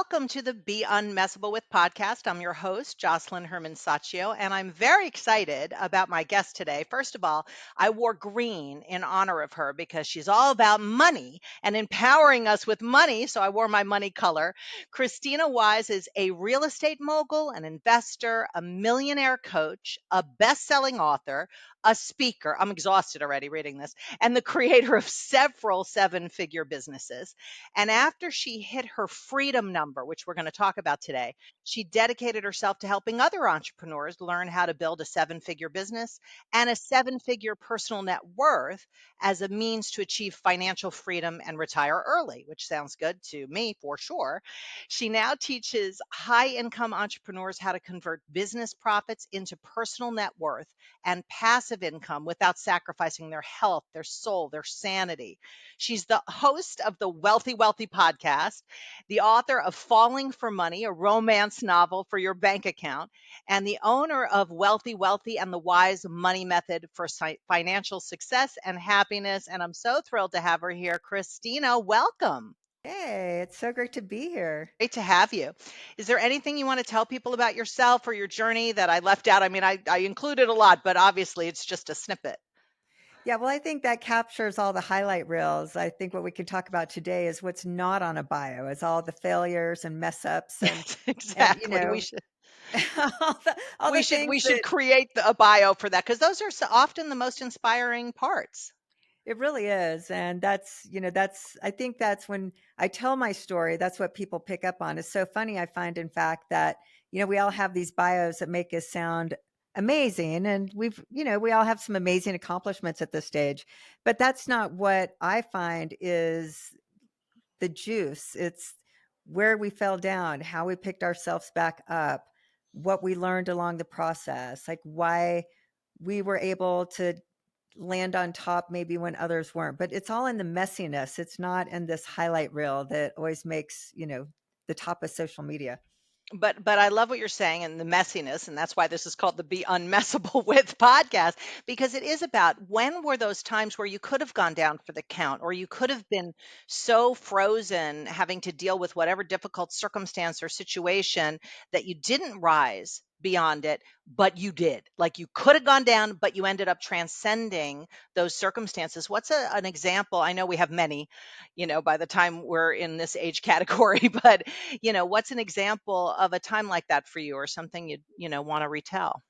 Welcome to the Be Unmessable with podcast. I'm your host, Josselyne Herman-Saccio, and I'm very excited about my guest today. First of all, I wore green in honor of her because she's all about money and empowering us with money. So I wore my money color. Krisstina Wise is a real estate mogul, an investor, a millionaire coach, a best-selling author, a speaker. I'm exhausted already reading this, and the creator of several seven-figure businesses. And after she hit her freedom number, which we're going to talk about today, she dedicated herself to helping other entrepreneurs learn how to build a seven-figure business and a seven-figure personal net worth as a means to achieve financial freedom and retire early, which sounds good to me for sure. She now teaches high income entrepreneurs how to convert business profits into personal net worth and passive income without sacrificing their health, their soul, their sanity. She's the host of the Wealthy podcast, the author of Falling for Money, a romance novel for your bank account, and the owner of Wealthy and the Wise Money Method for financial success and happiness. And I'm so thrilled to have her here. Kristina, welcome. Hey, it's so great to be here. Great to have you. Is there anything you want to tell people about yourself or your journey that I left out? I mean, I included a lot, but obviously it's just a snippet. Yeah, well, I think that captures all the highlight reels. I think what we can talk about today is what's not on a bio, is all the failures and mess ups and Exactly. all We the should things we should that create a bio for that because those are so often the most inspiring parts. it really is. And that's I think that's when I tell my story, that's what people pick up on. It's so funny. I find, in fact, that, we all have these bios that make us sound amazing. And we all have some amazing accomplishments at this stage. But that's not what I find is the juice. It's where we fell down, how we picked ourselves back up, what we learned along the process, like why we were able to land on top maybe when others weren't. But it's all in the messiness. It's not in this highlight reel that always makes, the top of social media. But I love what you're saying and the messiness, and that's why this is called the Be Unmessable with podcast, because it is about when were those times where you could have gone down for the count, or you could have been so frozen having to deal with whatever difficult circumstance or situation that you didn't rise beyond it, but you did. Like you could have gone down, but you ended up transcending those circumstances. What's an example? I know we have many, by the time we're in this age category, but what's an example of a time like that for you or something you want to retell?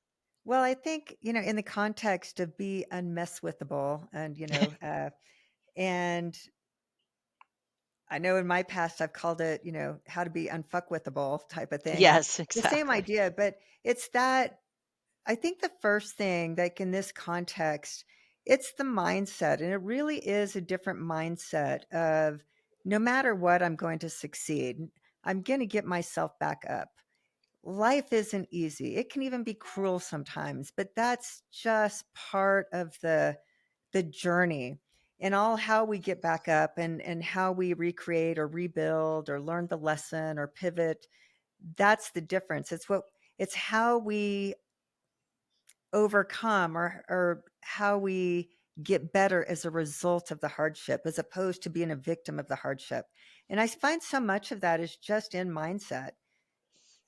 Well, I think, in the context of be unmesswithable and I know in my past I've called it, how to be unfuckwithable type of thing. And Yes, the same exactly. idea, but it's that I think the first thing, like in this context, it's the mindset. And it really is a different mindset of no matter what, I'm going to succeed. I'm going to get myself back up. Life isn't easy. It can even be cruel sometimes, but that's just part of the journey and all how we get back up and how we recreate or rebuild or learn the lesson or pivot. That's the difference. It's how we overcome or how we get better as a result of the hardship as opposed to being a victim of the hardship. And I find so much of that is just in mindset. It's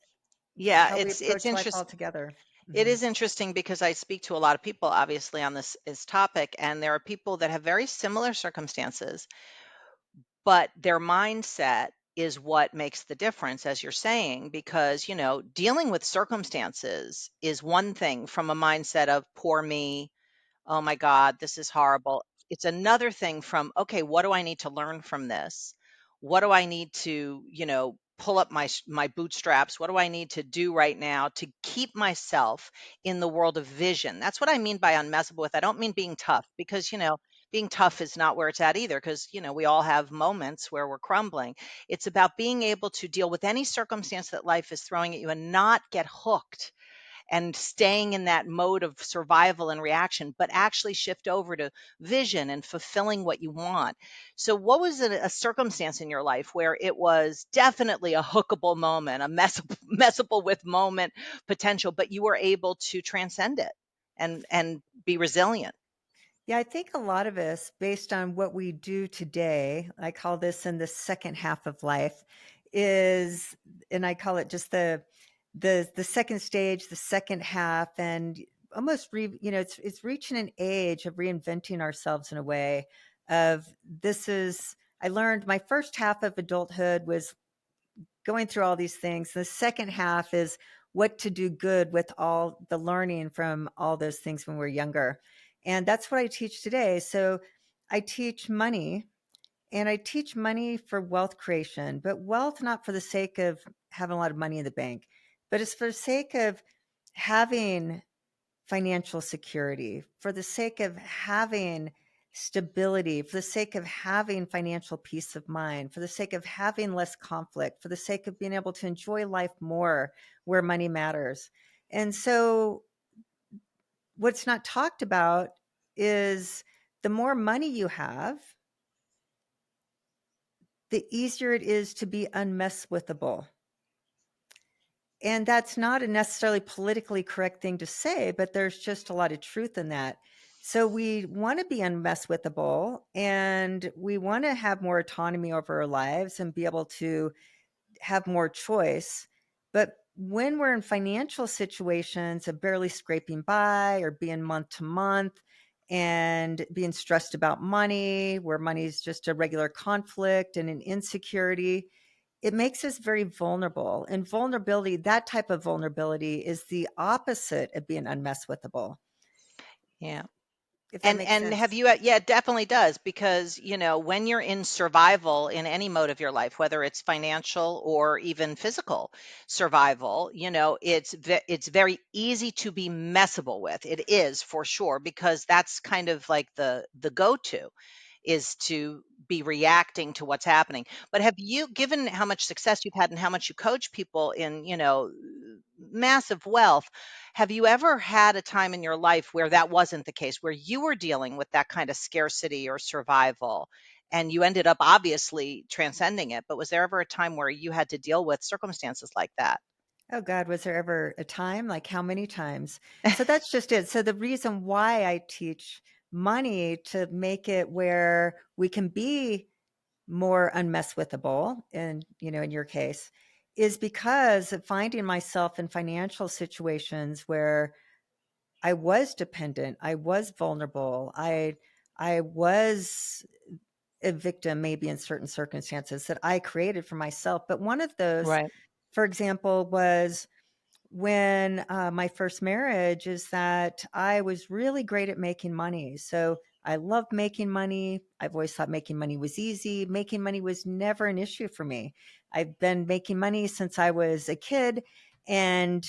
Yeah, how we it's approach life interesting. altogether. It Mhm. is interesting because I speak to a lot of people obviously on this topic, and there are people that have very similar circumstances, but their mindset is what makes the difference, as you're saying, because dealing with circumstances is one thing from a mindset of poor me. Oh my God, this is horrible. It's another thing from, okay, what do I need to learn from this? What do I need to, pull up my bootstraps? What do I need to do right now to keep myself in the world of vision? That's what I mean by unmessable with. I don't mean being tough because, being tough is not where it's at either because, we all have moments where we're crumbling. It's about being able to deal with any circumstance that life is throwing at you and not get hooked and staying in that mode of survival and reaction, but actually shift over to vision and fulfilling what you want. So, what was a circumstance in your life where it was definitely a hookable moment, a messable with moment potential, but you were able to transcend it and be resilient? Yeah, I think a lot of us, based on what we do today, I call this in the second half of life, is, and I call it just the second stage, the second half, and almost it's reaching an age of reinventing ourselves in a way of I learned my first half of adulthood was going through all these things. The second half is what to do good with all the learning from all those things when we're younger. And that's what I teach today. So I teach money, and I teach money for wealth creation, but wealth not for the sake of having a lot of money in the bank, but it's for the sake of having financial security, for the sake of having stability, for the sake of having financial peace of mind, for the sake of having less conflict, for the sake of being able to enjoy life more where money matters. And so what's not talked about is the more money you have, the easier it is to be unmesswithable. And that's not a necessarily politically correct thing to say, but there's just a lot of truth in that. So we want to be unmesswithable, and we want to have more autonomy over our lives and be able to have more choice. But when we're in financial situations of barely scraping by or being month to month and being stressed about money, where money is just a regular conflict and an insecurity, it makes us very vulnerable. And vulnerability, that type of vulnerability, is the opposite of being unmesswithable, Yeah. if that makes And have sense. you yeah, it definitely does because, when you're in survival in any mode of your life, whether it's financial or even physical survival, it's very easy to be messable with. It is for sure because that's kind of like the go-to is to be reacting to what's happening. But have you, given how much success you've had and how much you coach people in, massive wealth, have you ever had a time in your life where that wasn't the case, where you were dealing with that kind of scarcity or survival and you ended up obviously transcending it? But was there ever a time where you had to deal with circumstances like that? Oh God, was there ever a time? Like how many times? So that's just it. So the reason why I teach money to make it where we can be more unmesswithable, and in your case, is because of finding myself in financial situations where I was dependent, I was vulnerable, I was a victim maybe in certain circumstances that I created for myself. But one of those, Right. for example, was when my first marriage, is that I was really great at making money. So I loved making money. I've always thought making money was easy. Making money was never an issue for me. I've been making money since I was a kid, and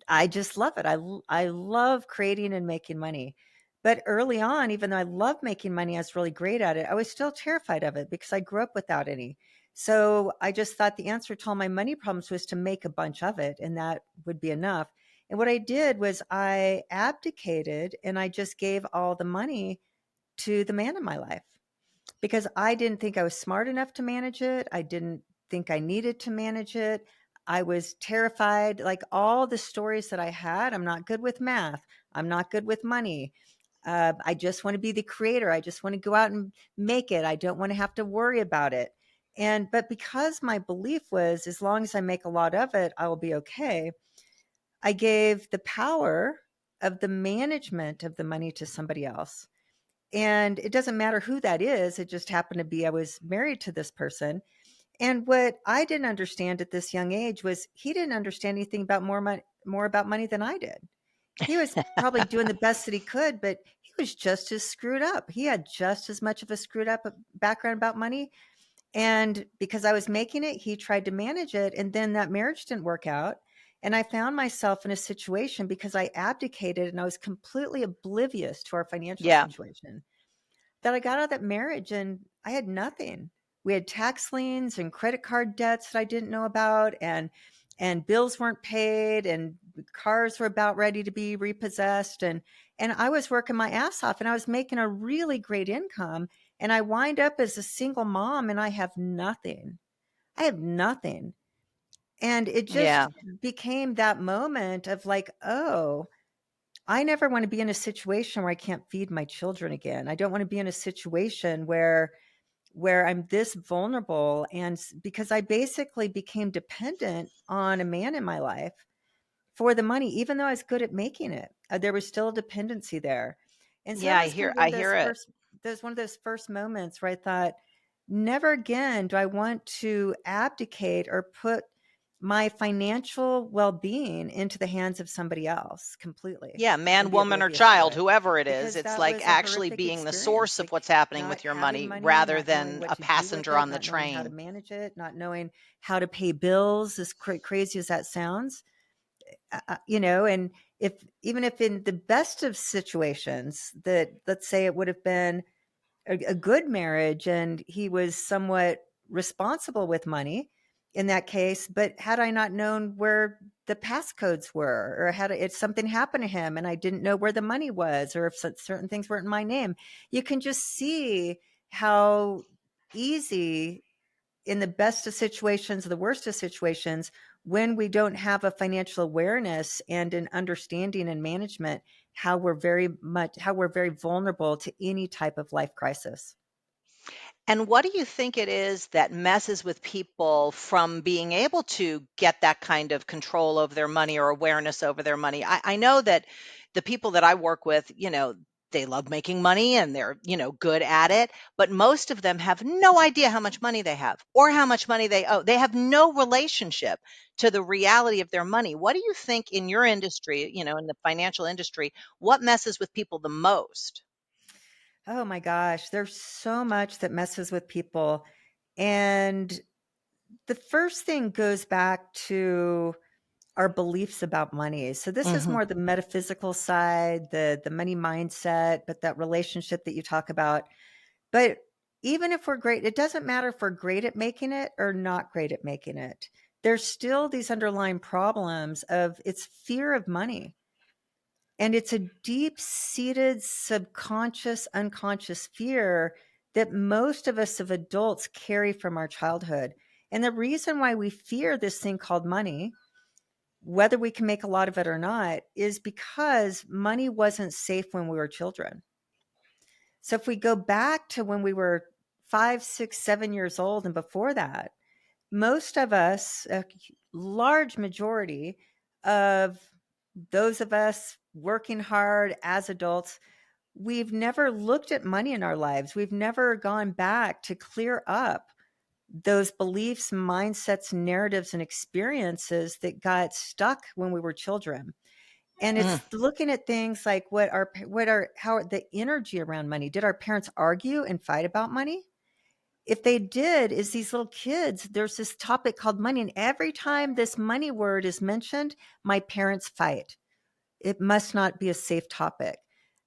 I just love it. I love creating and making money. But early on, even though I loved making money, I was really great at it, I was still terrified of it because I grew up without any. So I just thought the answer to all my money problems was to make a bunch of it, and that would be enough. And what I did was I abdicated and I just gave all the money to the man in my life because I didn't think I was smart enough to manage it. I didn't think I needed to manage it. I was terrified. Like all the stories that I had, I'm not good with math. I'm not good with money. I just want to be the creator. I just want to go out and make it. I don't want to have to worry about it. But because my belief was, as long as I make a lot of it, I will be okay, I gave the power of the management of the money to somebody else. And it doesn't matter who that is. It just happened to be I was married to this person. And what I didn't understand at this young age was he didn't understand anything about more about money than I did. He was probably doing the best that he could, but he was just as screwed up. He had just as much of a screwed up background about money. And because I was making it, he tried to manage it. And then that marriage didn't work out. And I found myself in a situation because I abdicated and I was completely oblivious to our financial Yeah. situation, that I got out of that marriage and I had nothing. We had tax liens and credit card debts that I didn't know about, and bills weren't paid, and cars were about ready to be repossessed, and I was working my ass off, and I was making a really great income, and I wind up as a single mom and I have nothing. I have nothing. And it just Yeah. became that moment of like, oh, I never want to be in a situation where I can't feed my children again. I don't want to be in a situation where I'm this vulnerable, and because I basically became dependent on a man in my life for the money, even though I was good at making it. There was still a dependency there. And so Yeah, that I was kind hear of I hear it. one of those first moments where I thought, never again do I want to abdicate or put my financial well-being into the hands of somebody else completely Yeah, and man, be woman, or oblivious to child, it, whoever it is. because It's that like was a actually horrific being the source experience. of Like what's happening not with your having money money, rather not knowing than what a to do with passenger it, on the not knowing how to train. manage it, not knowing how to pay bills, as crazy as that sounds. And if even if in the best of situations, that let's say it would have been a good marriage and he was somewhat responsible with money in that case, but had I not known where the passcodes were, or if something happened to him and I didn't know where the money was, or if certain things weren't in my name, you can just see how easy, in the best of situations, the worst of situations, when we don't have a financial awareness and an understanding and management, how we're very vulnerable to any type of life crisis. And what do you think it is that messes with people from being able to get that kind of control over their money or awareness over their money? I know that the people that I work with, they love making money and they're, good at it, but most of them have no idea how much money they have or how much money they owe. They have no relationship to the reality of their money. What do you think in your industry, in the financial industry, what messes with people the most? Oh my gosh, there's so much that messes with people. And the first thing goes back to our beliefs about money. So this is Mhm. more the metaphysical side, the money mindset, but that relationship that you talk about. But even if we're great, it doesn't matter if we're great at making it or not great at making it. There's still these underlying problems of it's fear of money. And it's a deep seated, subconscious, unconscious fear that most of us of adults carry from our childhood. And the reason why we fear this thing called money, whether we can make a lot of it or not, is because money wasn't safe when we were children. So if we go back to when we were 5, 6, 7 years old and before that, most of us, a large majority of those of us working hard as adults, we've never looked at money in our lives. We've never gone back to clear up those beliefs, mindsets, narratives, and experiences that got stuck when we were children. And Mm. it's looking at things like how the energy around money. Did our parents argue and fight about money? If they did, is these little kids, there's this topic called money. And every time this money word is mentioned, my parents fight. It must not be a safe topic.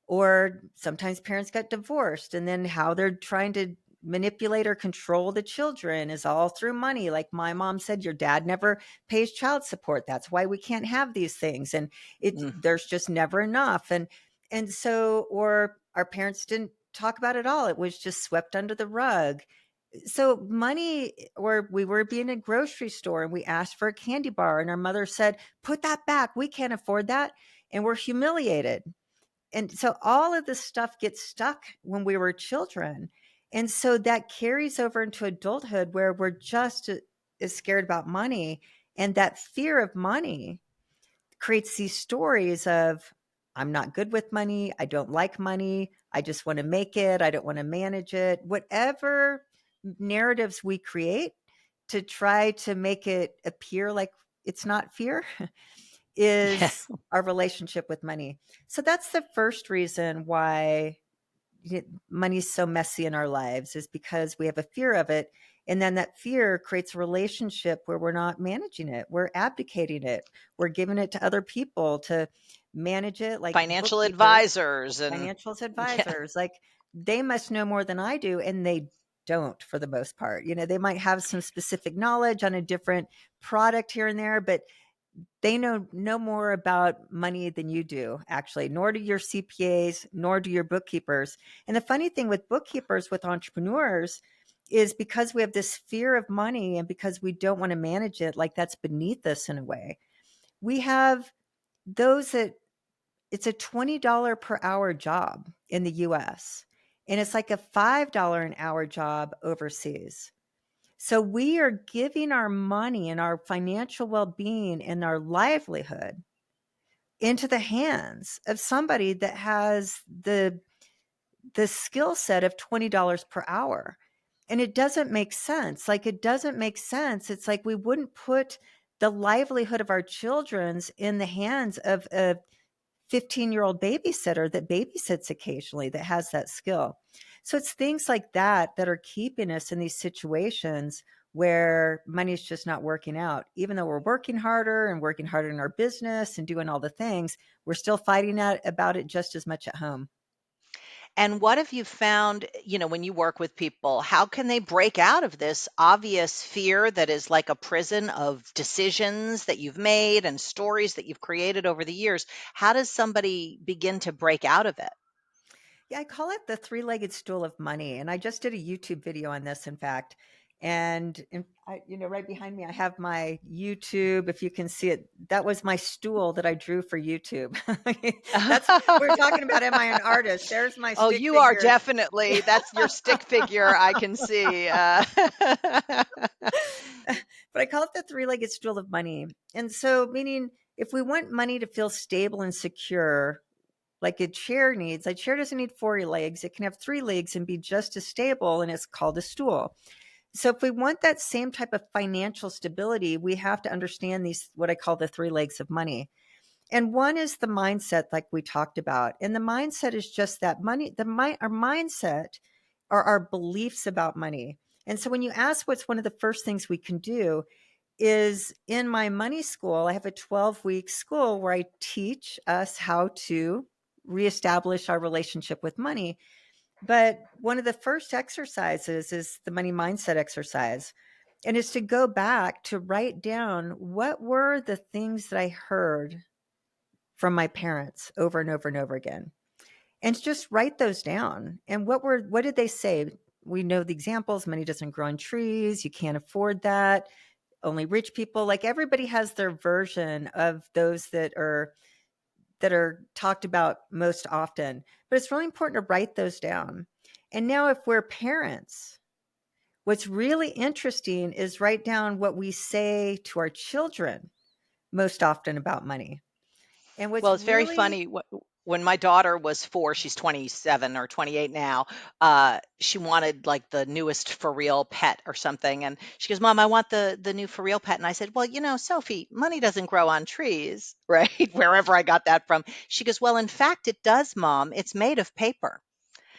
Or sometimes parents get divorced, and then how they're trying to manipulate or control the children is all through money. Like my mom said, your dad never pays child support. That's why we can't have these things. And Mm. there's just never enough. And so, or our parents didn't talk about it all. It was just swept under the rug. So money, or we were being in a grocery store and we asked for a candy bar and our mother said, put that back. We can't afford that. And we're humiliated. And so all of this stuff gets stuck when we were children. And so that carries over into adulthood where we're just as scared about money. And that fear of money creates these stories of, I'm not good with money. I don't like money. I just want to make it. I don't want to manage it. Whatever narratives we create to try to make it appear like it's not fear Yeah. is our relationship with money. So that's the first reason why money's so messy in our lives, is because we have a fear of it. And then that fear creates a relationship where we're not managing it. We're abdicating it. We're giving it to other people to manage it, like Financial bookkeepers, advisors and financials yeah. advisors. Like they must know more than I do. And they don't, for the most part. They might have some specific knowledge on a different product here and there, but they know no more about money than you do, actually, nor do your CPAs, nor do your bookkeepers. And the funny thing with bookkeepers, with entrepreneurs, is because we have this fear of money and because we don't want to manage it, like that's beneath us in a way. We have those that it's a $20 per hour job in the US. and it's like a $5 an hour job overseas. So we are giving our money and our financial well-being and our livelihood into the hands of somebody that has the skill set of $20 per hour. And it doesn't make sense. Like, it doesn't make sense. It's like we wouldn't put the livelihood of our children's in the hands of a 15-year-old babysitter that babysits occasionally that has that skill. So it's things like that that are keeping us in these situations where money's just not working out. Even though we're working harder in our business and doing all the things, we're still fighting about it just as much at home. And what have you found, when you work with people, how can they break out of this obvious fear that is like a prison of decisions that you've made and stories that you've created over the years? How does somebody begin to break out of it? Yeah, I call it the three-legged stool of money. And I just did a YouTube video on this, in fact. Right behind me, I have my YouTube. If you can see it, that was my stool that I drew for YouTube. That's, we're talking about, am I an artist? There's my Oh, stick you are figure. definitely, that's your stick figure, I can see. But I call it the three-legged stool of money. And so, meaning, if we want money to feel stable and secure, like a chair doesn't need four legs. It can have three legs and be just as stable, and it's called a stool. So if we want that same type of financial stability, we have to understand these, what I call the three legs of money. And one is the mindset, like we talked about. And the mindset is just that money, our mindset are our beliefs about money. And so when you ask what's one of the first things we can do, is in my money school, I have a 12-week school where I teach us how to reestablish our relationship with money. But one of the first exercises is the money mindset exercise. And it's to go back to write down what were the things that I heard from my parents over and over and over again. And to just write those down. And what did they say? We know the examples. Money doesn't grow on trees. You can't afford that. Only rich people. Like, everybody has their version of those that are talked about most often. But it's really important to write those down. And now, if we're parents, what's really interesting is write down what we say to our children most often about money. And Well, what's it's very really funny. When my daughter was 4, she's 27 or 28 now. She wanted like the newest for real pet or something, and she goes, "Mom, I want the new for real pet." And I said, "Well, Sophie, money doesn't grow on trees, right?" Wherever I got that from. She goes, "Well, in fact, it does, Mom. It's made of paper."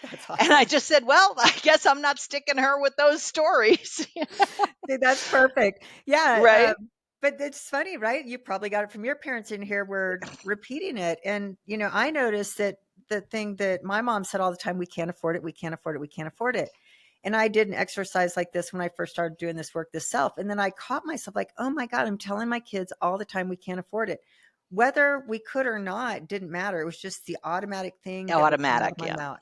that's And I awesome. just said, "Well, I guess I'm not sticking her with those stories." See, that's perfect. Yeah. Right? But it's funny, right? You probably got it from your parents in here. We're repeating it. And, I noticed that the thing that my mom said all the time, we can't afford it. We can't afford it. We can't afford it. And I did an exercise like this when I first started doing this work this self. And then I caught myself like, oh my God, I'm telling my kids all the time we can't afford it. Whether we could or not didn't matter. It was just the automatic thing that would come out of Automatic, my yeah. mouth.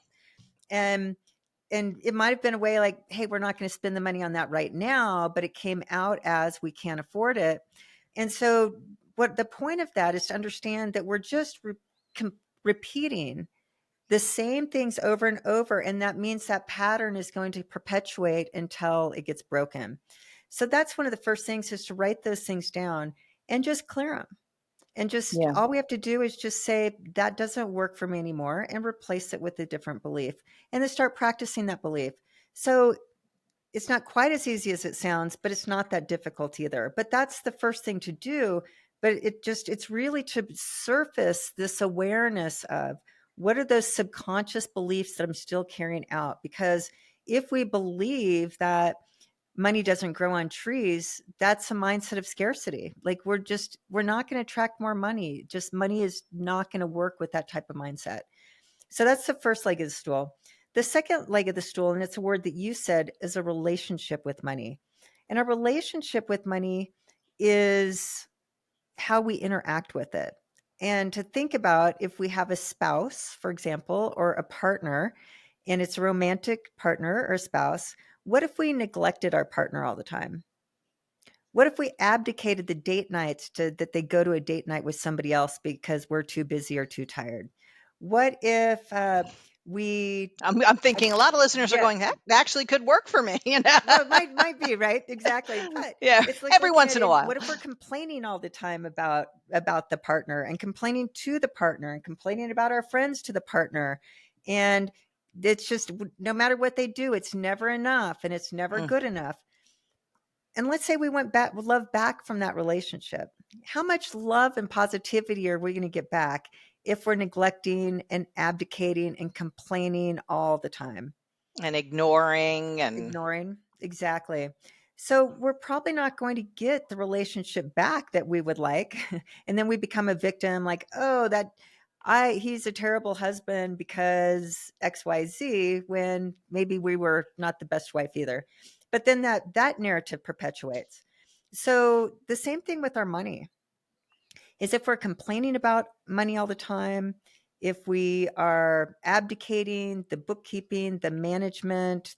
And it might have been a way like, hey, we're not going to spend the money on that right now, but it came out as we can't afford it. And so what the point of that is to understand that we're just repeating the same things over and over. And that means that pattern is going to perpetuate until it gets broken. So that's one of the first things, is to write those things down and just clear them. And just Yeah. all we have to do is just say, that doesn't work for me anymore, and replace it with a different belief, and then start practicing that belief. So it's not quite as easy as it sounds, but it's not that difficult either. But that's the first thing to do. But it's really to surface this awareness of, what are those subconscious beliefs that I'm still carrying out? Because if we believe that money doesn't grow on trees, that's a mindset of scarcity. Like, we're not going to attract more money. Just money is not going to work with that type of mindset. So that's the first leg of the stool. The second leg of the stool, and it's a word that you said, is a relationship with money. And a relationship with money is how we interact with it. And to think about, if we have a spouse, for example, or a partner, and it's a romantic partner or spouse, what if we neglected our partner all the time? What if we abdicated the date nights that they go to a date night with somebody else because we're too busy or too tired? What if I'm thinking a lot of listeners are Yeah. going, that actually could work for me. Well, it might be, right? Exactly. But Yeah, it's like every looking once at in a it, while. what if we're complaining all the time about the partner, and complaining to the partner, and complaining about our friends to the partner? And it's just, no matter what they do, it's never enough, and it's never Mm. good enough. And let's say we went back, love back from that relationship. How much love and positivity are we going to get back if we're neglecting and abdicating and complaining all the time? And ignoring and Ignoring. Exactly. So we're probably not going to get the relationship back that we would like. And then we become a victim, like, oh, he's a terrible husband because XYZ, when maybe we were not the best wife either. But then that narrative perpetuates. So the same thing with our money is, if we're complaining about money all the time, if we are abdicating the bookkeeping, the management,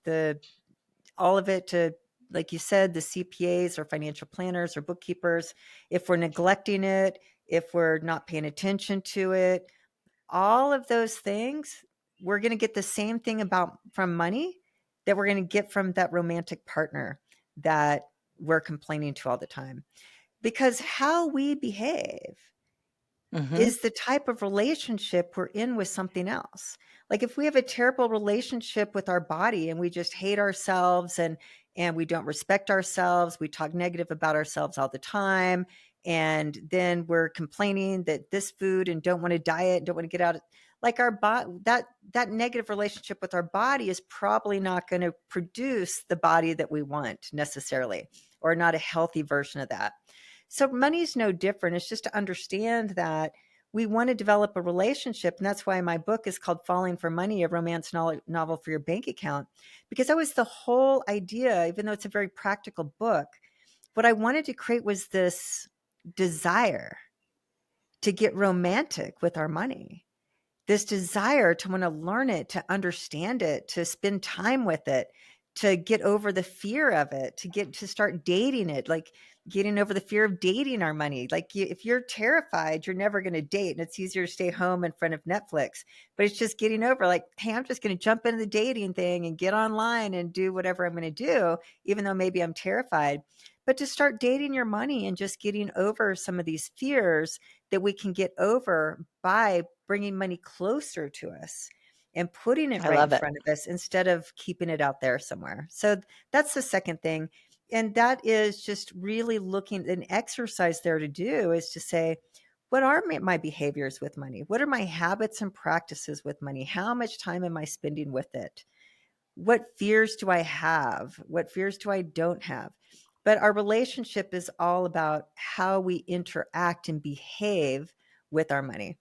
all of it to, like you said, the CPAs or financial planners or bookkeepers, if we're neglecting it, if we're not paying attention to it, all of those things, we're going to get the same thing from money that we're going to get from that romantic partner that we're complaining to all the time. Because how we behave mm-hmm. is the type of relationship we're in with something else. Like if we have a terrible relationship with our body, and we just hate ourselves, and we don't respect ourselves, we talk negative about ourselves all the time, and then we're complaining that this food, and don't want to diet, don't want to get out, like our body, that negative relationship with our body is probably not going to produce the body that we want necessarily, or not a healthy version of that. So money's no different. It's just to understand that we want to develop a relationship. And that's why my book is called Falling for Money, a romance novel for your bank account, because that was the whole idea. Even though it's a very practical book, what I wanted to create was this desire to get romantic with our money, this desire to want to learn it, to understand it, to spend time with it, to get over the fear of it, to start dating it, like getting over the fear of dating our money. Like if you're terrified, you're never going to date, and it's easier to stay home in front of Netflix. But it's just getting over, like, hey, I'm just going to jump into the dating thing and get online and do whatever I'm going to do, even though maybe I'm terrified. But to start dating your money and just getting over some of these fears that we can get over by bringing money closer to us and putting it I right in love it. front of us instead of keeping it out there somewhere. So that's the second thing. And that is just really looking, an exercise there to do is to say, what are my behaviors with money? What are my habits and practices with money? How much time am I spending with it? What fears do I have? What fears do I don't have? But our relationship is all about how we interact and behave with our money.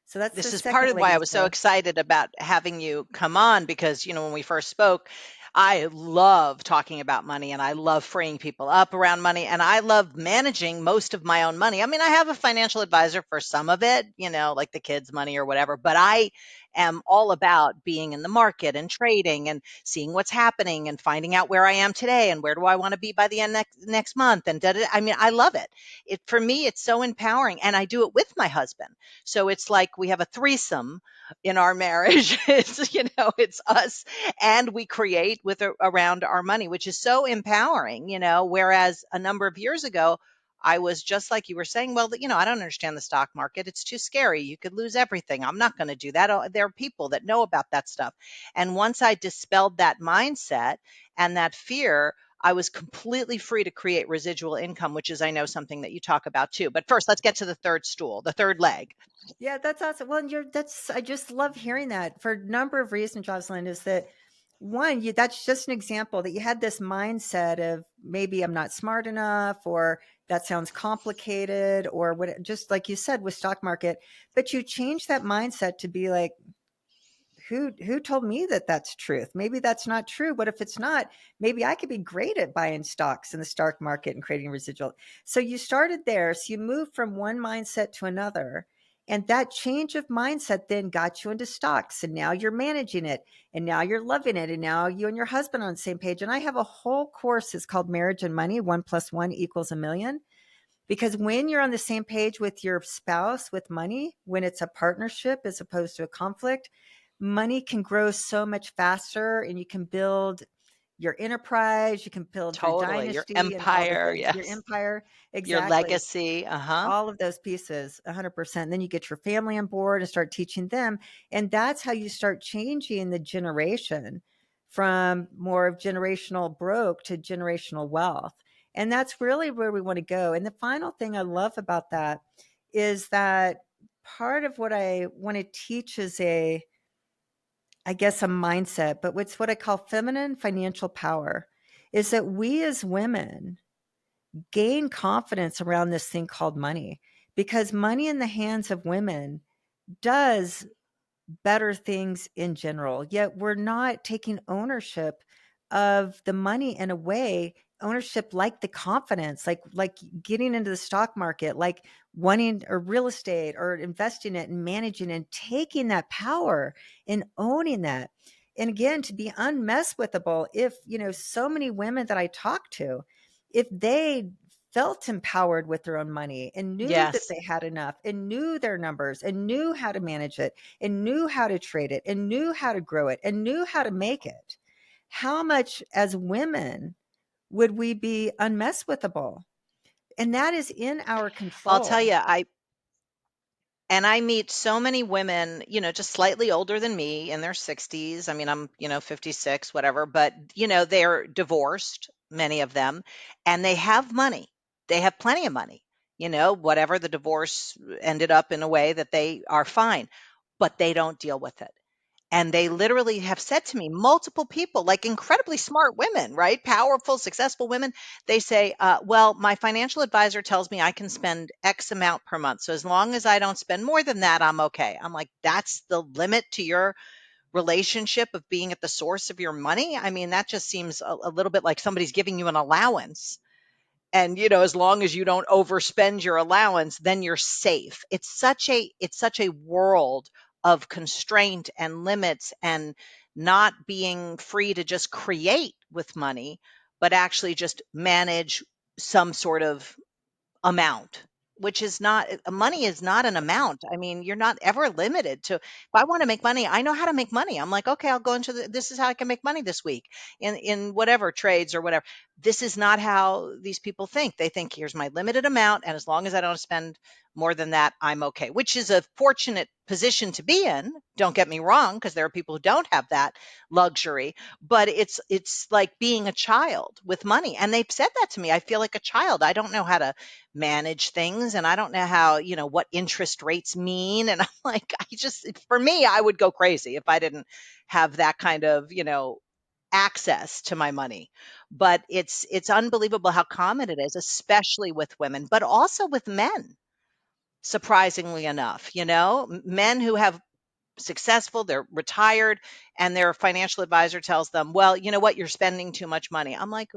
So that's the This is part second of leg why of I the was so stool. excited about having you come on because, when we first spoke, I love talking about money and I love freeing people up around money and I love managing most of my own money. I mean, I have a financial advisor for some of it, like the kids' money or whatever, but I am all about being in the market and trading and seeing what's happening and finding out where I am today and where do I want to be by the end next month. And I mean, I love it. For me, it's so empowering and I do it with my husband. So it's like we have a threesome in our marriage. It's us and we create around our money, which is so empowering, whereas a number of years ago, I was just like you were saying, well, I don't understand the stock market. It's too scary. You could lose everything. I'm not going to do that. Oh, there are people that know about that stuff. And once I dispelled that mindset and that fear, I was completely free to create residual income, which is, I know, something that you talk about too. But first, let's get to the third stool, the third leg. Yeah, that's awesome. Well, I just love hearing that for a number of reasons, Josselyne, is that one, that's just an example that you had this mindset of maybe I'm not smart enough, or that sounds complicated, or what, just like you said with stock market, but you change that mindset to be like, who told me that that's truth? Maybe that's not true. What if it's not? Maybe I could be great at buying stocks in the stock market and creating residual. So you started there. So you moved from one mindset to another. And that change of mindset then got you into stocks. And now you're managing it. And now you're loving it. And now you and your husband are on the same page. And I have a whole course. It's called Marriage and Money, 1 + 1 = 1,000,000. Because when you're on the same page with your spouse with money, when it's a partnership as opposed to a conflict, money can grow so much faster, and you can build your enterprise, you can build your Totally. Your dynasty and all the empire, things, your yes. empire. Your Exactly. legacy, uh-huh. All of those pieces, 100%. Then you get your family on board and start teaching them. And that's how you start changing the generation from more of generational broke to generational wealth. And that's really where we want to go. And the final thing I love about that is that part of what I want to teach is I guess, a mindset, but it's what I call feminine financial power, is that we as women gain confidence around this thing called money, because money in the hands of women does better things in general. Yet we're not taking ownership of the money in a way, ownership like the confidence, like getting into the stock market, like wanting or real estate or investing it and managing and taking that power and owning that. And again, to be unmesswithable, if so many women that I talk to, if they felt empowered with their own money and knew that Yes. they had enough and knew their numbers and knew how to manage it and knew how to trade it and knew how to grow it and knew how to make it, how much as women would we be unmesswithable? And that is in our I'll tell control. you, I meet so many women, just slightly older than me in their 60s. I mean, I'm, 56, whatever, but, they're divorced, many of them, and they have money. They have plenty of money, whatever the divorce ended up in a way that they are fine, but they don't deal with it. And they literally have said to me, multiple people, like incredibly smart women, right? Powerful, successful women. They say, well, my financial advisor tells me I can spend X amount per month. So as long as I don't spend more than that, I'm okay. I'm like, that's the limit to your relationship of being at the source of your money. I mean, that just seems a little bit like somebody's giving you an allowance. And as long as you don't overspend your allowance, then you're safe. It's such a world of constraint and limits, and not being free to just create with money, but actually just manage some sort of amount, which is not money is not an amount. I mean, you're not ever limited to, if I want to make money, I know how to make money. I'm like, okay, I'll go into this is how I can make money this week in whatever trades or whatever. This is not how these people think. They think, here's my limited amount, and as long as I don't spend more than that, I'm okay, which is a fortunate position to be in. Don't get me wrong, because there are people who don't have that luxury, but it's like being a child with money. And they've said that to me. I feel like a child. I don't know how to manage things, and I don't know how, what interest rates mean. And I'm like, for me, I would go crazy if I didn't have that kind of, access to my money. But it's unbelievable how common it is, especially with women, but also with men. Surprisingly enough, men who have successful, they're retired, and their financial advisor tells them, well, you know what, you're spending too much money. I'm like,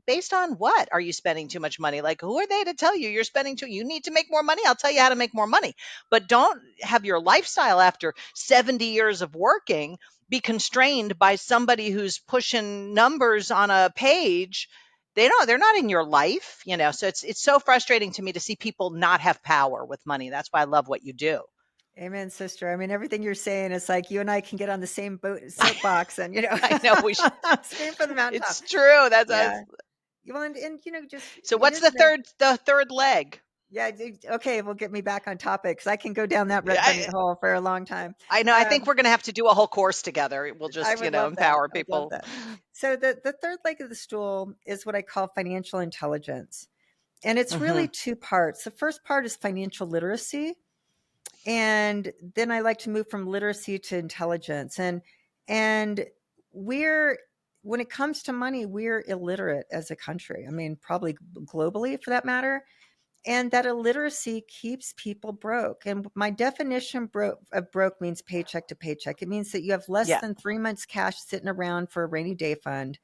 based on what are you spending too much money? Like, who are they to tell you you're spending too, you need to make more money? I'll tell you how to make more money. But don't have your lifestyle after 70 years of working be constrained by somebody who's pushing numbers on a page. They're not in your life, so it's so frustrating to me to see people not have power with money. That's why I love what you do. Amen, sister. I mean, everything you're saying is like you and I can get on the same soapbox and, I know we should. scream from the mountaintop. It's true. That's us. Yeah. Well, and just So it what's is the nice. third leg? Yeah. Okay. Well, get me back on topic, because I can go down that I, rabbit hole for a long time. I know. I think we're going to have to do a whole course together. We'll I just, would love that. empower I would love people. that. So the third leg of the stool is what I call financial intelligence. And it's really Hmm. two parts. The first part is financial literacy. And then I like to move from literacy to intelligence. And we're when it comes to money, we're illiterate as a country. I mean, probably globally for that matter. And that illiteracy keeps people broke. And my definition of broke means paycheck to paycheck. It means that you have less Yeah. than 3 months cash sitting around for a rainy day fund,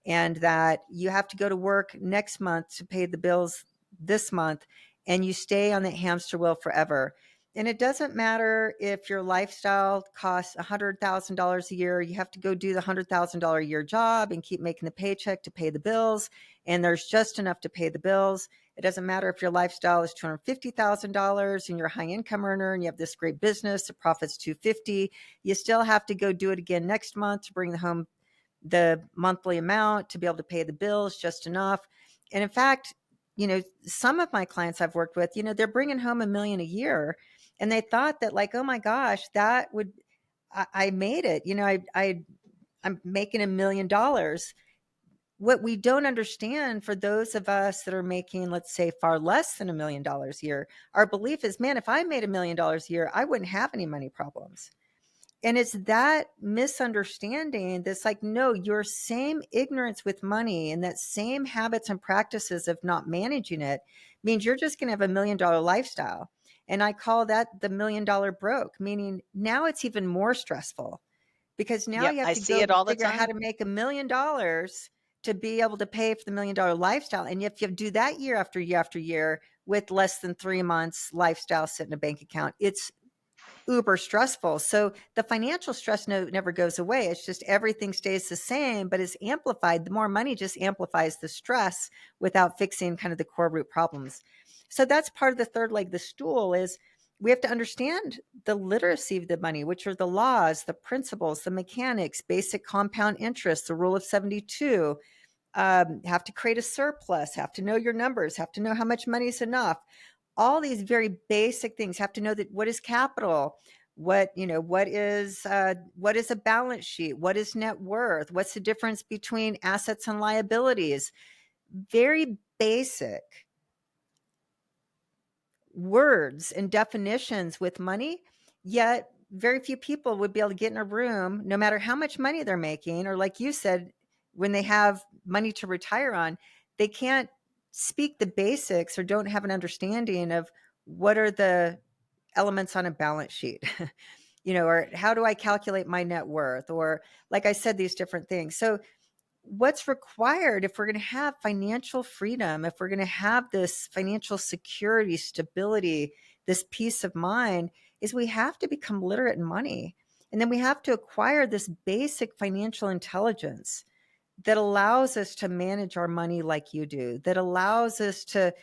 and that you have to go to work next month to pay the bills this month, and you stay on that hamster wheel forever. And it doesn't matter if your lifestyle costs $100,000 a year, you have to go do the $100,000 a year job and keep making the paycheck to pay the bills. And there's just enough to pay the bills. It doesn't matter if your lifestyle is $250,000 and you're a high income earner and you have this great business, the profit's $250,000. You still have to go do it again next month to bring home the monthly amount to be able to pay the bills, just enough. And in fact, some of my clients I've worked with, they're bringing home $1 million a year, and they thought that, like, oh my gosh, that would, I made it. I'm making $1 million. What we don't understand, for those of us that are making, let's say, far less than $1 million a year, our belief is, man, if I made $1 million a year, I wouldn't have any money problems. And it's that misunderstanding that's like, no, your same ignorance with money and that same habits and practices of not managing it means you're just going to have $1 million lifestyle. And I call that the $1 million broke, meaning now it's even more stressful, because now Yep, you have I to see go it all the figure out how time. to make $1 million to be able to pay for the $1 million lifestyle. And if you do that year after year after year with less than 3 months lifestyle sit in a bank account, it's uber stressful. So the financial stress never goes away. It's just everything stays the same, but it's amplified. The more money just amplifies the stress without fixing kind of the core root problems. So that's part of the third leg of the stool, is we have to understand the literacy of the money, which are the laws, the principles, the mechanics, basic compound interest, the rule of 72. Have to create a surplus, have to know your numbers, have to know how much money is enough. All these very basic things. Have to know that what is capital, what is a balance sheet, what is net worth, what's the difference between assets and liabilities. Very basic words and definitions with money, yet very few people would be able to get in a room, no matter how much money they're making, or like you said, when they have money to retire on, they can't speak the basics or don't have an understanding of what are the elements on a balance sheet, or how do I calculate my net worth, or, like I said, these different things. So what's required if we're going to have financial freedom, if we're going to have this financial security, stability, this peace of mind, is we have to become literate in money. And then we have to acquire this basic financial intelligence that allows us to manage our money like you do, that allows us to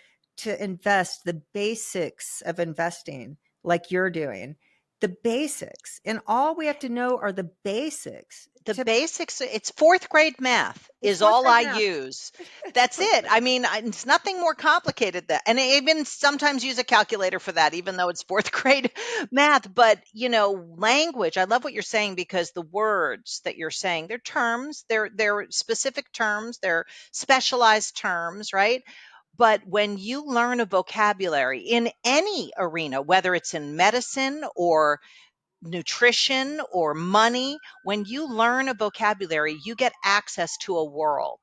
invest the basics of investing like you're doing, the basics. And all we have to know are the basics. The basics, it's fourth grade math It's is fourth all grade I math. use. That's it. I mean, it's nothing more complicated than, and I even sometimes use a calculator for that, even though it's fourth grade math. But, language, I love what you're saying, because the words that you're saying, they're terms, they're specific terms, they're specialized terms, right? But when you learn a vocabulary in any arena, whether it's in medicine or nutrition or money, when you learn a vocabulary, you get access to a world.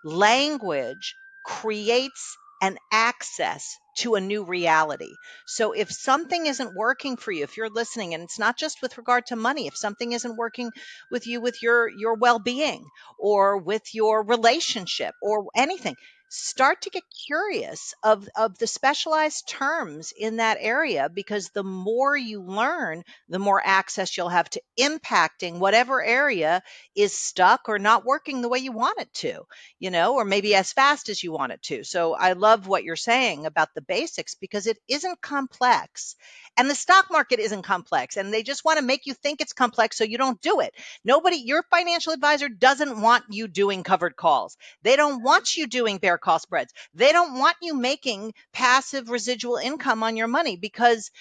Language creates an access to a new reality. So if something isn't working for you, if you're listening, and it's not just with regard to money, if something isn't working with you with your well-being or with your relationship or anything, start to get curious of the specialized terms in that area, because the more you learn, the more access you'll have to impacting whatever area is stuck or not working the way you want it to, or maybe as fast as you want it to. So I love what you're saying about the basics, because it isn't complex. And the stock market isn't complex. And they just want to make you think it's complex so you don't do it. Your financial advisor doesn't want you doing covered calls. They don't want you doing bear call spreads. They don't want you making passive residual income on your money, because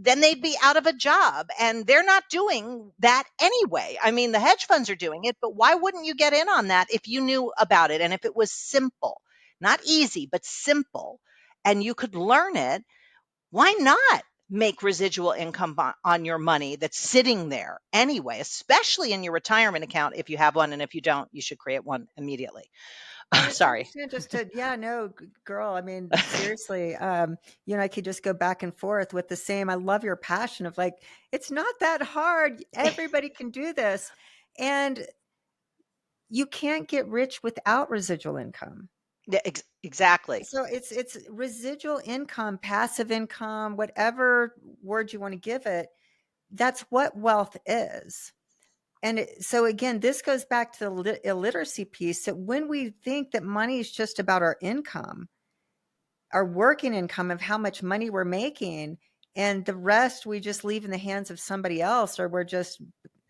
then they'd be out of a job, and they're not doing that anyway. I mean, the hedge funds are doing it, but why wouldn't you get in on that if you knew about it and if it was simple? Not easy, but simple, and you could learn it. Why not make residual income on your money that's sitting there anyway, especially in your retirement account if you have one, and if you don't, you should create one immediately. And it's Sorry. interesting just to, yeah, no, girl, I mean, seriously, I could just go back and forth with the same. I love your passion of, like, it's not that hard. Everybody can do this. And you can't get rich without residual income. Yeah, exactly. So it's residual income, passive income, whatever word you want to give it. That's what wealth is. And so again, this goes back to the illiteracy piece, that when we think that money is just about our income, our working income, of how much money we're making, and the rest we just leave in the hands of somebody else, or we're just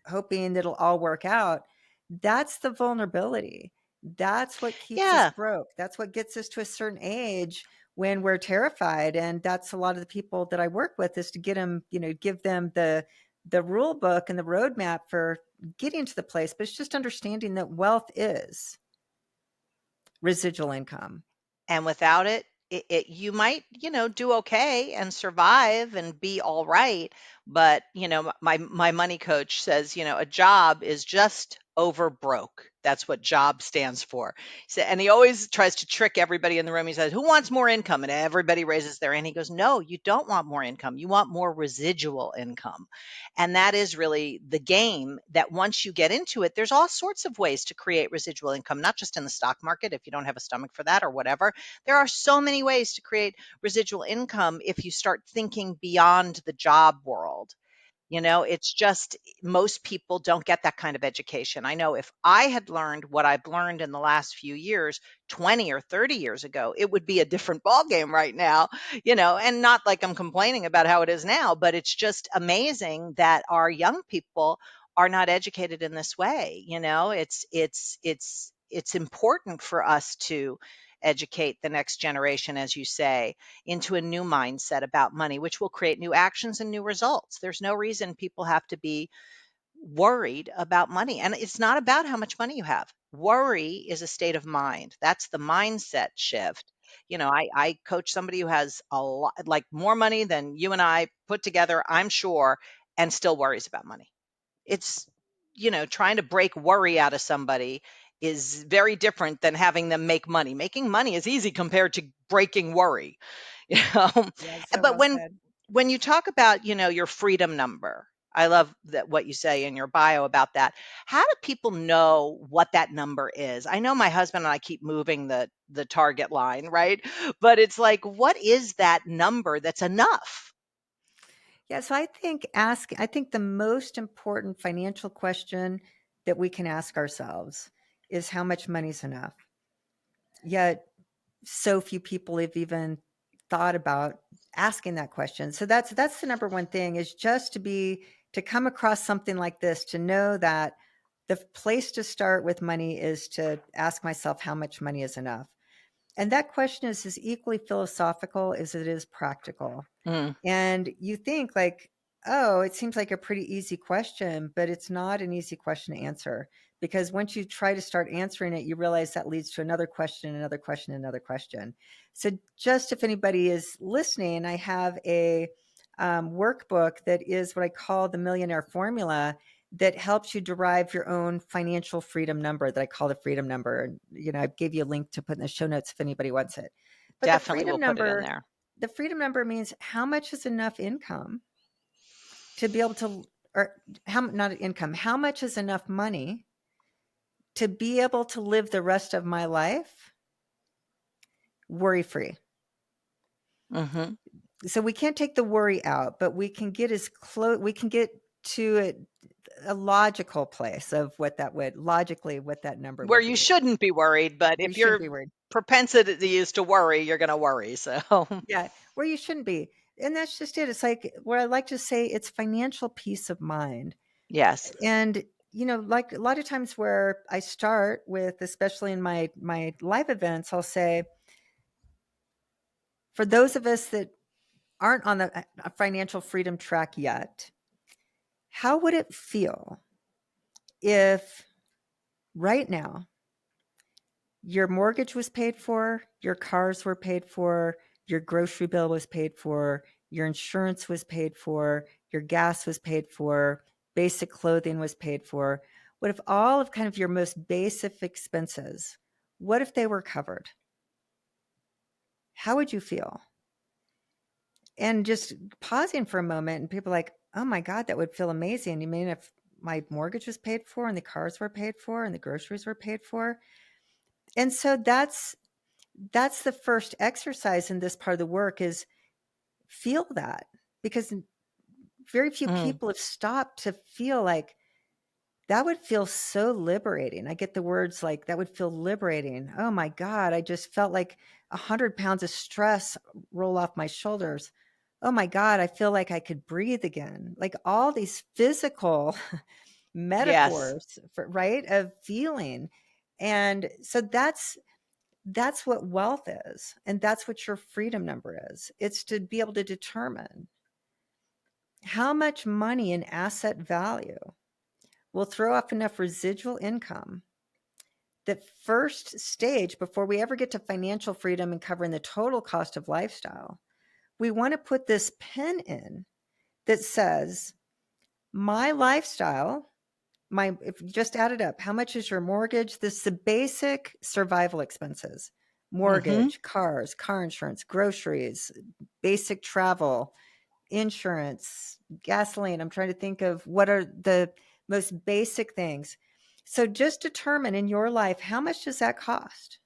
hoping that it'll all work out, that's the vulnerability. That's what keeps us Yeah. broke. That's what gets us to a certain age when we're terrified. And that's a lot of the people that I work with, is to get them, give them the rule book and the roadmap for getting to the place. But it's just understanding that wealth is residual income. And without it, you might, do okay and survive and be all right. But, my money coach says, a job is just over broke. That's what job stands for. So, and he always tries to trick everybody in the room. He says, "Who wants more income?" And everybody raises their hand. He goes, "No, you don't want more income. You want more residual income." And that is really the game, that once you get into it, there's all sorts of ways to create residual income, not just in the stock market if you don't have a stomach for that or whatever. There are so many ways to create residual income if you start thinking beyond the job world. It's just most people don't get that kind of education. I know if I had learned what I've learned in the last few years, 20 or 30 years ago, it would be a different ballgame right now, and not like I'm complaining about how it is now, but it's just amazing that our young people are not educated in this way. It's important for us to educate the next generation, as you say, into a new mindset about money, which will create new actions and new results. There's no reason people have to be worried about money. And it's not about how much money you have. Worry is a state of mind. That's the mindset shift. I coach somebody who has a lot, like more money than you and I put together, I'm sure, and still worries about money. It's, trying to break worry out of somebody is very different than having them make money. Making money is easy compared to breaking worry. You know? Yeah, so But well said. when you talk about, your freedom number, I love that what you say in your bio about that. How do people know what that number is? I know my husband and I keep moving the target line, right? But it's like, what is that number that's enough? Yeah, so I think the most important financial question that we can ask ourselves is, how much money's enough? Yet so few people have even thought about asking that question. So that's the number one thing, is just to come across something like this, to know that the place to start with money is to ask myself, how much money is enough? And that question is as equally philosophical as it is practical. Mm, And you think like, oh, it seems like a pretty easy question, but it's not an easy question to answer, because once you try to start answering it, you realize that leads to another question, another question, another question. So just if anybody is listening, I have a workbook that is what I call the millionaire formula, that helps you derive your own financial freedom number, that I call the freedom number. And, I gave you a link to put in the show notes if anybody wants it. But definitely we'll put it in there. the freedom number means how much is enough income to be able to, or how, not income, how much is enough money to be able to live the rest of my life worry free. Hmm. So we can't take the worry out, but we can get we can get to a logical place of what that number Where would you be. shouldn't be worried, but Where you if shouldn't your be worried. propensity is to worry, you're going to worry. So, Yeah, where you shouldn't be. And that's just it. It's like, where I like to say, it's financial peace of mind. yes, And like a lot of times where I start with, especially in my live events, I'll say, for those of us that aren't on the financial freedom track yet, how would it feel if right now your mortgage was paid for, your cars were paid for, your grocery bill was paid for, your insurance was paid for, your gas was paid for, basic clothing was paid for? What if all of kind of your most basic expenses, what if they were covered? How would you feel? And just pausing for a moment, and people are like, oh my God, that would feel amazing. You mean if my mortgage was paid for, and the cars were paid for, and the groceries were paid for? And so that's the first exercise in this part of the work, is feel that, because very few Mm, people have stopped to feel like that would feel so liberating. I get the words like, that would feel liberating. Oh my God, I just felt like 100 pounds of stress roll off my shoulders. Oh my God, I feel like I could breathe again. Like all these physical yes. metaphors for, right, of feeling. And so that's what wealth is, and that's what your freedom number is. It's to be able to determine how much money and asset value will throw off enough residual income. That first stage, before we ever get to financial freedom and covering the total cost of lifestyle, we want to put this pin in that says, my lifestyle, if you just add it up, how much is your mortgage? This is the basic survival expenses: Hmm. mortgage, cars, car insurance, groceries, basic travel, insurance, gasoline. I'm trying to think of what are the most basic things. So just determine in your life, how much does that cost?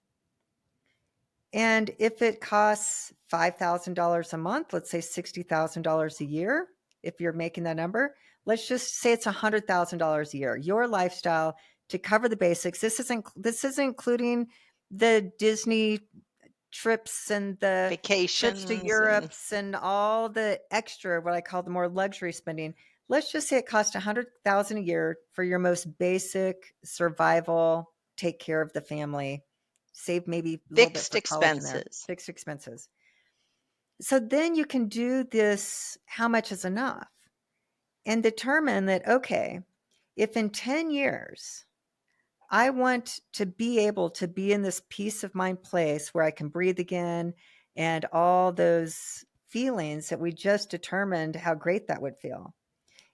And if it costs $5,000 a month, let's say $60,000 a year, if you're making that number, let's just say it's $100,000 a year, your lifestyle to cover the basics. This isn't including the Disney trips and the trips to Vacations and Europe's and all the extra, what I call the more luxury spending. Let's just say it costs $100,000 a year for your most basic survival, take care of the family, save maybe a little bit fixed for college in there, expenses. fixed expenses. So then you can do this, how much is enough, and determine that, okay, if in 10 years I want to be able to be in this peace of mind place where I can breathe again, and all those feelings that we just determined how great that would feel.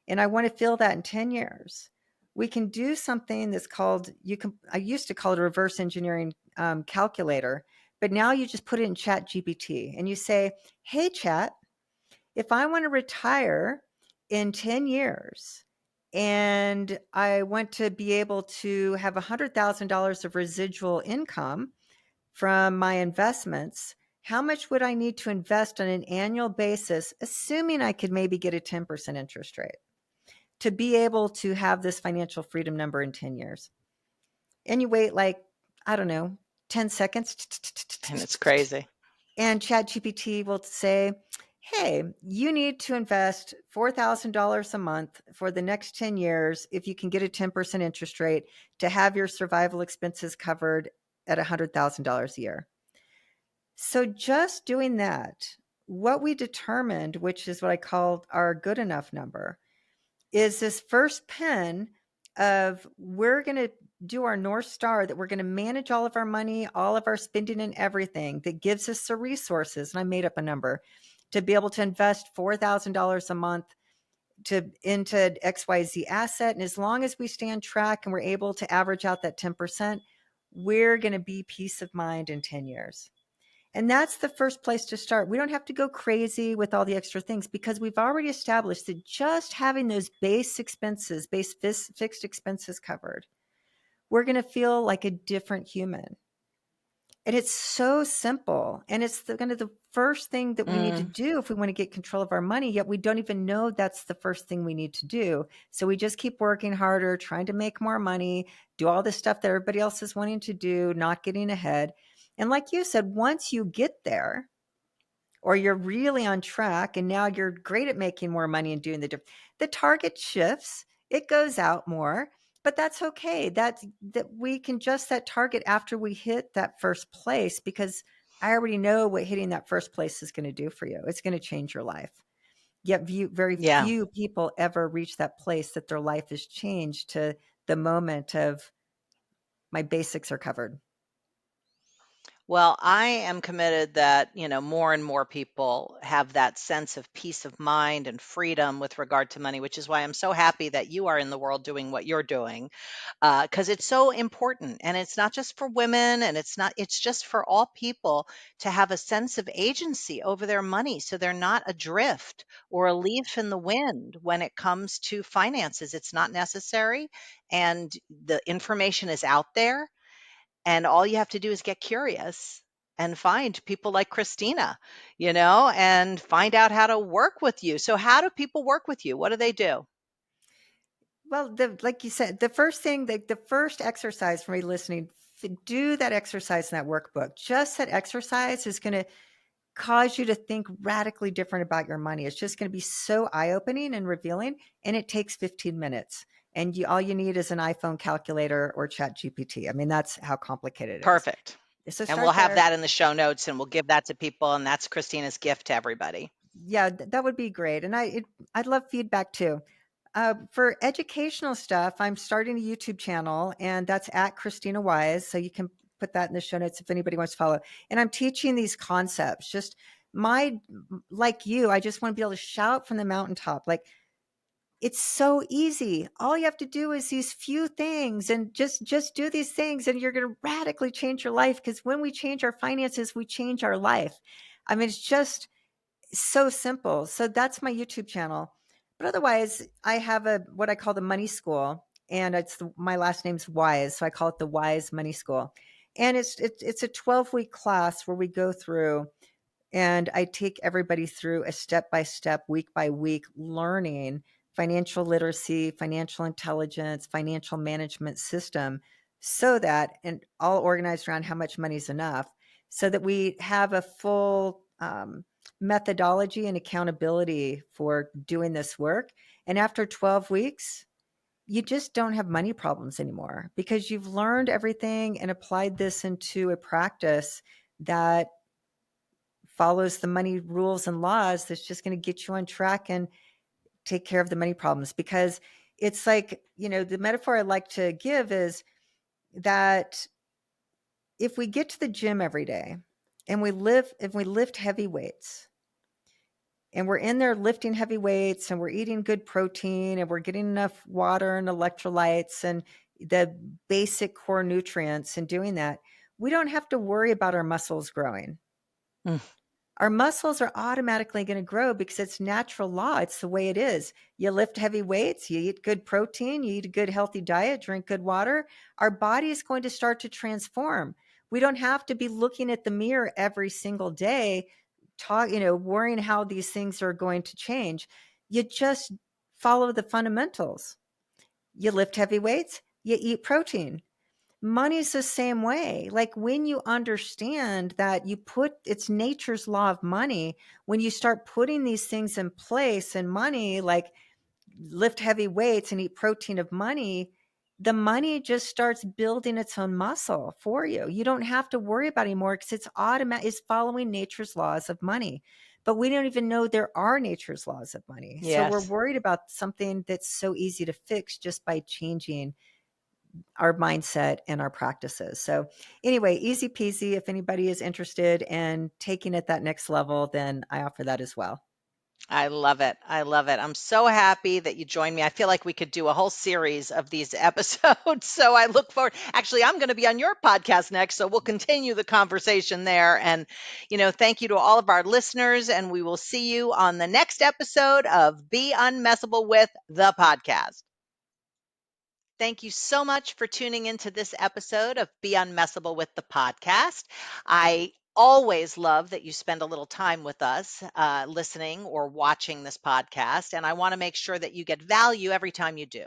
And I want to feel that in 10 years. We can do something that's called, I used to call it a reverse engineering calculator, but now you just put it in Chat GPT and you say, hey, Chat, if I want to retire in 10 years and I want to be able to have $100,000 of residual income from my investments, how much would I need to invest on an annual basis, assuming I could maybe get a 10% interest rate, to be able to have this financial freedom number in 10 years? And you wait like, I don't know, 10 seconds. And it's crazy. And ChatGPT will say, hey, you need to invest $4,000 a month for the next 10 years if you can get a 10% interest rate to have your survival expenses covered at $100,000 a year. So just doing that, what we determined, which is what I called our good enough number, is this first pen of, we're going to do our North Star, that we're going to manage all of our money, all of our spending and everything that gives us the resources. And I made up a number to be able to invest $4,000 a month into XYZ asset. And as long as we stay on track and we're able to average out that 10%, we're going to be peace of mind in 10 years. And that's the first place to start. We don't have to go crazy with all the extra things, because we've already established that just having those base expenses, fixed expenses covered, we're going to feel like a different human. And it's so simple. And it's kind of the first thing that we need to Mm, do if we want to get control of our money, yet we don't even know that's the first thing we need to do. So we just keep working harder, trying to make more money, do all this stuff that everybody else is wanting to do, not getting ahead. And like you said, once you get there, or you're really on track and now you're great at making more money and doing the target shifts, it goes out more, but that's okay. That we can just set target after we hit that first place, because I already know what hitting that first place is going to do for you. It's going to change your life. Yet very yeah. few people ever reach that place that their life is changed to the moment of, my basics are covered. Well, I am committed that, more and more people have that sense of peace of mind and freedom with regard to money, which is why I'm so happy that you are in the world doing what you're doing, because it's so important. And it's not just for women, and it's just for all people to have a sense of agency over their money, so they're not adrift or a leaf in the wind when it comes to finances. It's not necessary. And the information is out there, and all you have to do is get curious and find people like Krisstina, and find out how to work with you. So how do people work with you? What do they do? Well, like you said, the first thing, the first exercise for me listening, do that exercise in that workbook. Just that exercise is going to cause you to think radically different about your money. It's just going to be so eye-opening and revealing, and it takes 15 minutes. And all you need is an iPhone calculator or Chat GPT. I mean, that's how complicated it is. Perfect. So And we'll start have there. that in the show notes and we'll give that to people. And that's Kristina's gift to everybody. Yeah, that would be great. And I'd love feedback too. For educational stuff, I'm starting a YouTube channel, and that's at Krisstina Wise. So you can put that in the show notes if anybody wants to follow. And I'm teaching these concepts. Just like you, I just want to be able to shout from the mountaintop. Like, it's so easy. All you have to do is these few things, and just do these things, and you're going to radically change your life. Because when we change our finances, we change our life. I mean, it's just so simple. So that's my YouTube channel. But otherwise, I have what I call the money school, and my last name's Wise, so I call it the Wise Money School. And it's a 12-week class where we go through, and I take everybody through a step-by-step, week-by-week learning financial literacy, financial intelligence, financial management system, so that, and all organized around how much money is enough, so that we have a full methodology and accountability for doing this work. And after 12 weeks, you just don't have money problems anymore, because you've learned everything and applied this into a practice that follows the money rules and laws, that's just going to get you on track and take care of the money problems. Because it's like, the metaphor I like to give is that if we get to the gym every day and if we lift heavy weights, and we're in there lifting heavy weights, and we're eating good protein, and we're getting enough water and electrolytes and the basic core nutrients, and doing that, we don't have to worry about our muscles growing. Mm. Our muscles are automatically going to grow because it's natural law. It's the way it is. You lift heavy weights, you eat good protein, you eat a good healthy diet, drink good water. Our body is going to start to transform. We don't have to be looking at the mirror every single day, worrying how these things are going to change. You just follow the fundamentals. You lift heavy weights, you eat protein. Money's the same way. Like, when you understand that it's nature's law of money, when you start putting these things in place, and money, like lift heavy weights and eat protein of money, the money just starts building its own muscle for you. You don't have to worry about it anymore, because it's following nature's laws of money. But we don't even know there are nature's laws of money. So we're Yes. worried about something that's so easy to fix just by changing our mindset and our practices. So anyway, easy peasy. If anybody is interested in taking it that next level, then I offer that as well. I love it. I love it. I'm so happy that you joined me. I feel like we could do a whole series of these episodes. So I look forward. Actually, I'm going to be on your podcast next. So we'll continue the conversation there. And, thank you to all of our listeners. And we will see you on the next episode of Be Unmessable with the podcast. Thank you so much for tuning into this episode of Be Unmessable with the podcast. I always love that you spend a little time with us listening or watching this podcast, and I want to make sure that you get value every time you do.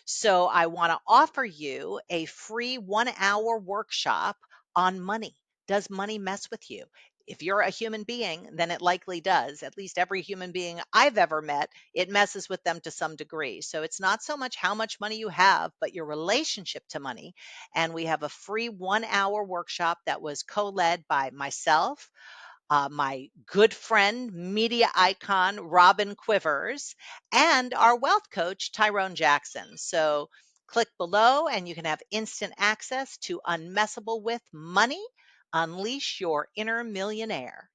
So I want to offer you a free 1 hour workshop on money. Does money mess with you? If you're a human being, then it likely does. At least every human being I've ever met, it messes with them to some degree. So it's not so much how much money you have, but your relationship to money. And we have a free 1 hour workshop that was co-led by myself, my good friend, media icon, Robin Quivers, and our wealth coach, Tyrone Jackson. So click below and you can have instant access to Unmessable with Money. Unleash your inner millionaire.